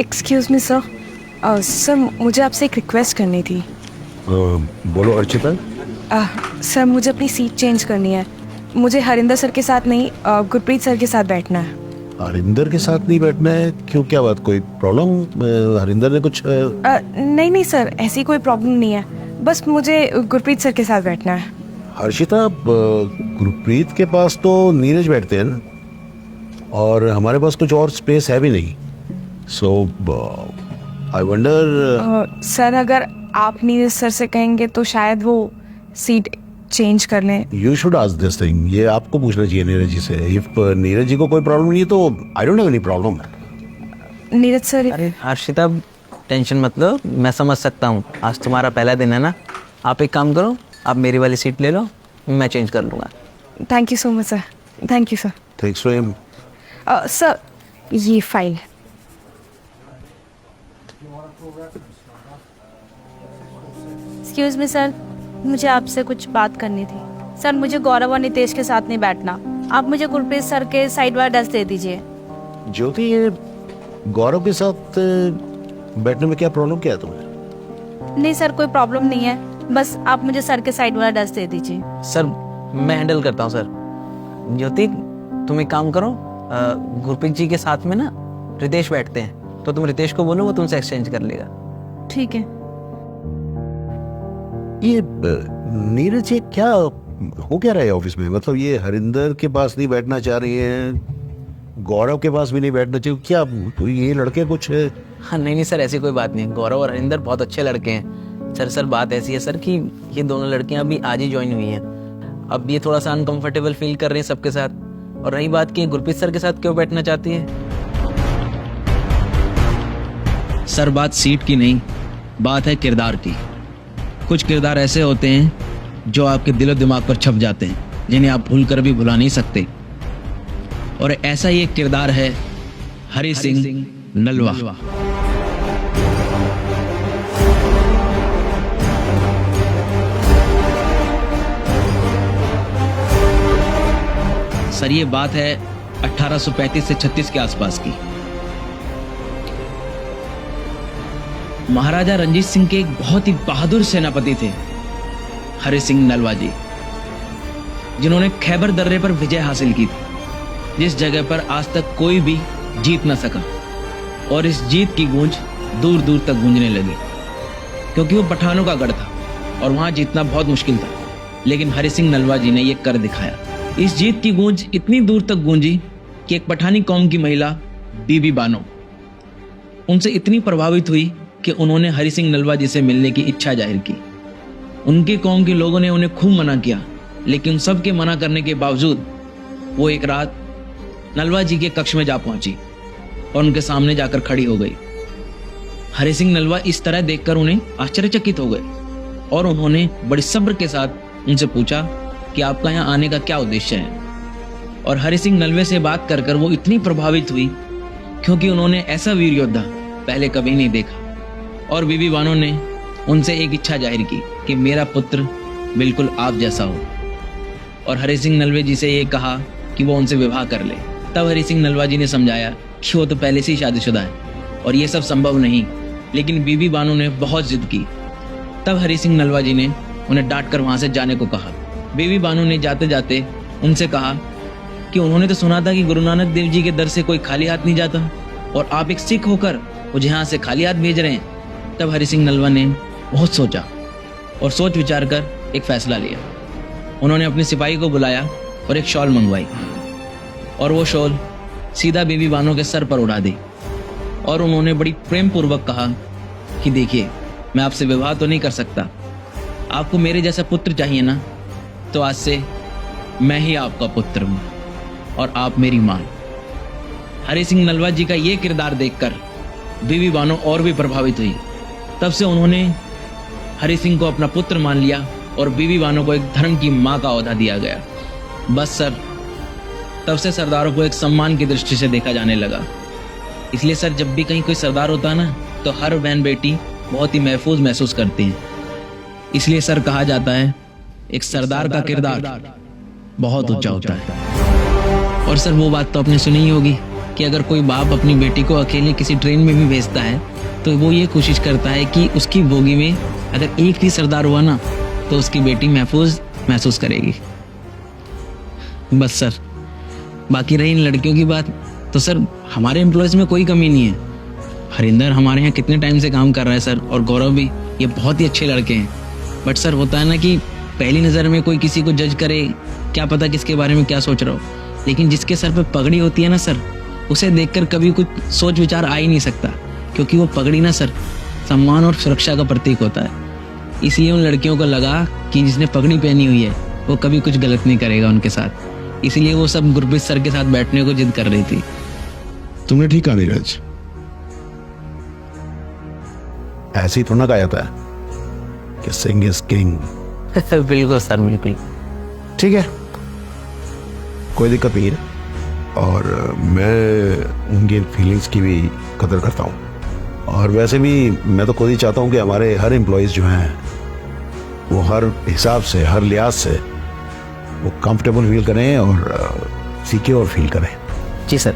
Excuse me sir, sir मुझे आपसे एक रिक्वेस्ट करनी थी। बोलो अर्चिता। सर मुझे अपनी सीट चेंज करनी है। मुझे हरिंदर सर के साथ नहीं, गुरप्रीत सर के साथ बैठना है। हरिंदर के साथ नहीं बैठना है? क्यों, क्या बात, कोई प्रॉब्लम? हरिंदर ने कुछ नहीं नहीं सर, ऐसी कोई प्रॉब्लम नहीं है, बस मुझे गुरप्रीत सर के साथ बैठना है। हर्षिता, गुरप्रीत के पास तो नीरज बैठते हैं ना, और हमारे पास कुछ और स्पेस है भी नहीं। सो आई वंडर। सर अगर आप नीरज सर से कहेंगे तो शायद वो सीट चेंज कर लें। You should ask this thing, ये आपको पूछना चाहिए नीरज जी से। इफ नीरज जी को कोई प्रॉब्लम नहीं है तो I don't have any problem. Neeraj sir. अरे हर्षिता, टेंशन मत लो, मैं समझ सकता हूँ, आज तुम्हारा पहला दिन है ना। आप एक काम करो, आप मेरी वाली सीट ले लो, मैं चेंज कर लूँगा। Thank you so much sir, thank you sir. Thanks for him. Sir ये फाइल। एक्सक्यूज़ मी सर, मुझे आपसे कुछ बात करनी थी। सर मुझे गौरव और नितेश के साथ नहीं बैठना, आप मुझे गुरप्रीत सर के साइड वाला डेस्क दे दीजिए। ज्योति, ये गौरव के साथ बैठने में क्या प्रॉब्लम, क्या है तुम्हें? नहीं सर, कोई प्रॉब्लम नहीं है, बस आप मुझे सर के साइड वाला डेस्क दे दीजिए। सर मैं हैंडल करता हूँ सर। ज्योति तुम एक काम करो, गुरप्रीत जी के साथ में ना रितेश बैठते हैं, तो तुम रितेश को बोलो, वो तुमसे एक्सचेंज कर लेगा। ठीक है। ये नीरज जी क्या हो क्या रहा है ऑफिस में? मतलब ये हरिंदर के पास नहीं बैठना चाह रही है, गौरव के पास भी नहीं बैठना चाहिए, क्या ये लड़के कुछ है? हाँ नहीं सर, ऐसी कोई बात नहीं, गौरव और हरिंदर बहुत अच्छे लड़के हैं। सर बात ऐसी है सर कि ये दोनों लड़कियां अभी आज ही ज्वाइन हुई हैं, अब ये थोड़ा सा अनकंफर्टेबल फील कर रही हैं सबके साथ। और रही बात कि गुरप्रीत सर के साथ क्यों बैठना चाहती है? सर बात सीट की नहीं, बात है किरदार की। कुछ किरदार ऐसे होते हैं जो आपके दिलो दिमाग पर छप जाते हैं, जिन्हें आप भूल कर भी भुला नहीं सकते, और ऐसा ही एक किरदार है हरि सिंह नलवा। सर ये बात है 1835 से 36 के आसपास की। महाराजा रंजीत सिंह के एक बहुत ही बहादुर सेनापति थे हरि सिंह नलवा जी, जिन्होंने खैबर दर्रे पर विजय हासिल की थी, जिस जगह पर आज तक कोई भी जीत न सका। और इस जीत की गूंज दूर दूर तक गूंजने लगी, क्योंकि वो पठानों का गढ़ था और वहां जीतना बहुत मुश्किल था, लेकिन हरि सिंह नलवा जी ने यह कर दिखाया। इस जीत की गूंज इतनी दूर तक गूंजी कि एक पठानी कौम की महिला बीबी बानो उनसे इतनी प्रभावित हुई कि उन्होंने हरि सिंह नलवा जी से मिलने की इच्छा जाहिर की। उनके कौम के लोगों ने उन्हें खूब मना किया, लेकिन सबके मना करने के बावजूद वो एक रात नलवा जी के कक्ष में जा पहुंची और उनके सामने जाकर खड़ी हो गई। हरि सिंह नलवा इस तरह देखकर उन्हें आश्चर्यचकित हो गए और उन्होंने बड़ी सब्र के साथ उनसे पूछा कि आपका यहाँ आने का क्या उद्देश्य है। और हरि सिंह नलवे से बात कर कर वो इतनी प्रभावित हुई, क्योंकि उन्होंने ऐसा वीर योद्धा पहले कभी नहीं देखा। और बीबी बानो ने उनसे एक इच्छा जाहिर की कि मेरा पुत्र बिल्कुल आप जैसा हो, और हरि सिंह नलवे जी से ये कहा कि वो उनसे विवाह कर ले। तब हरि सिंह नलवा जी ने समझाया कि वो तो पहले से ही शादीशुदा है और ये सब संभव नहीं, लेकिन बीबी बानो ने बहुत जिद की। तब हरि सिंह नलवा जी ने उन्हें डांट कर वहां से जाने को कहा। बीबी बानो ने जाते जाते उनसे कहा कि उन्होंने तो सुना था कि गुरु नानक देव जी के दर से कोई खाली हाथ नहीं जाता, और आप एक सिख होकर मुझे यहाँ से खाली हाथ भेज रहे हैं। तब हरि सिंह नलवा ने बहुत सोचा और सोच विचार कर एक फैसला लिया। उन्होंने अपने सिपाही को बुलाया और एक शॉल मंगवाई, और वो शॉल सीधा बीबी बानो के सर पर उड़ा दी। और उन्होंने बड़ी प्रेम पूर्वक कहा कि देखिए, मैं आपसे विवाह तो नहीं कर सकता, आपको मेरे जैसा पुत्र चाहिए ना, तो आज से मैं ही आपका पुत्र हूं और आप मेरी मां। हरि सिंह नलवा जी का ये किरदार देखकर बीबी बानो और भी प्रभावित हुई। तब से उन्होंने हरि सिंह को अपना पुत्र मान लिया और बीबी बानो को एक धर्म की मां का ओहदा दिया गया। बस सर, तब से सरदारों को एक सम्मान की दृष्टि से देखा जाने लगा। इसलिए सर, जब भी कहीं कोई सरदार होता है ना, तो हर बहन बेटी बहुत ही महफूज महसूस करती हैं। इसलिए सर कहा जाता है, एक सरदार का किरदार बहुत ऊंचा होता है। और सर वो बात तो आपने सुनी ही होगी कि अगर कोई बाप अपनी बेटी को अकेले किसी ट्रेन में भी भेजता है तो वो ये कोशिश करता है कि उसकी बोगी में अगर एक भी सरदार हुआ ना तो उसकी बेटी महफूज महसूस करेगी। बस सर, बाकी रही इन लड़कियों की बात, तो सर हमारे एम्प्लॉयज़ में कोई कमी नहीं है। हरिंदर हमारे यहाँ कितने टाइम से काम कर रहा है सर, और गौरव भी, ये बहुत ही अच्छे लड़के हैं। बट सर होता है ना कि पहली नज़र में कोई किसी को जज करे, क्या पता किसके बारे में क्या सोच रहा हो, लेकिन जिसके सर पे पगड़ी होती है ना सर, उसे देखकर कभी कुछ सोच विचार आ ही नहीं सकता, क्योंकि वो पगड़ी ना सर सम्मान और सुरक्षा का प्रतीक होता है। इसलिए उन लड़कियों को लगा कि जिसने पगड़ी पहनी हुई है वो कभी कुछ गलत नहीं करेगा उनके साथ, इसलिए वो सब गुरप्रीत सर के साथ बैठने को जिद कर रही थी। तुमने ठीक कहा नीरज, ऐसे ही थोड़ा कहा जाता है कि सिंग इज किंग। बिल्कुल सर, बिल्कुल। ठीक है, कोई दिक्कत नहीं है, और मैं उनकी फीलिंग्स की भी कदर करता हूँ। और वैसे भी मैं तो खुद ही चाहता हूँ कि हमारे हर एम्प्लॉयज़ जो हैं वो हर हिसाब से, हर लिहाज से वो कंफर्टेबल फील करें और सिक्योर फील करें। जी सर।